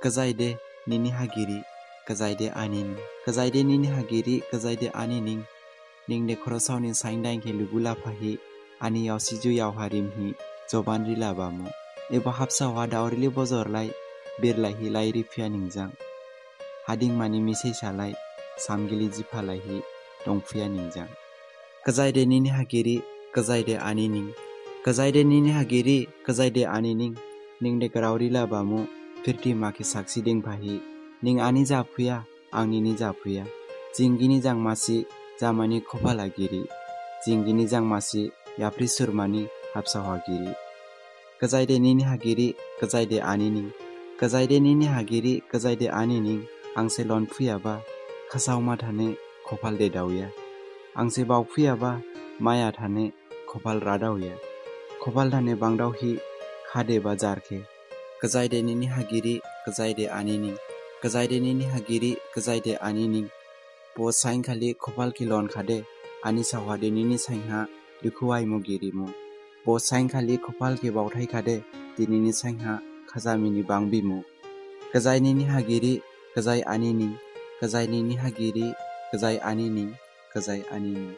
Kazayde nini hagiri, kazayde anini. Kazayde nini hagiri, kazayde anining. Ning de korosawni saingdaing ke lubula pahi, ani yaw siju yaw harimhi, joban rila bamu. Eba hapsa wada orili bozorlai, birlahi lai ripia ningjang. Hading mani misai salai, samgili jipalaihi, dongpia ningjang. Kazayde nini hagiri, kazayde anining. Kazayde nini hagiri, kazayde anining. Ning de karawrila bamu, firti maki saksi ding pahi. Ning ani japuya, angini japuya. Jingini jang masi, jamani khopalagiri. Jingini jang masi, yapri surmani, hapsa hagiri. Kazayde nini hagiri, kazayde anining. Kazayde nini hagiri, kazayde anining. Angse lon puyaba, khasaw mathane, khopal de dawya. Angse baw puyaba, maya thane, khopal radawya. Khopal thane bangdaw hi, khade ba jarke. Kazayde nini hagiri, kazayde anining. Kazayde nini hagiri, kazayde anining. Po saing khali khopal ki lon khade, ani sawade nini saingha, dukuwai mo giri mo. Po saing khali khopal ki bawthai khade, dinini saingha, khazamini bangbi mo. Kazay nini hagiri, kazay anining. Kazay nini hagiri, kazay anining. Kazay anining.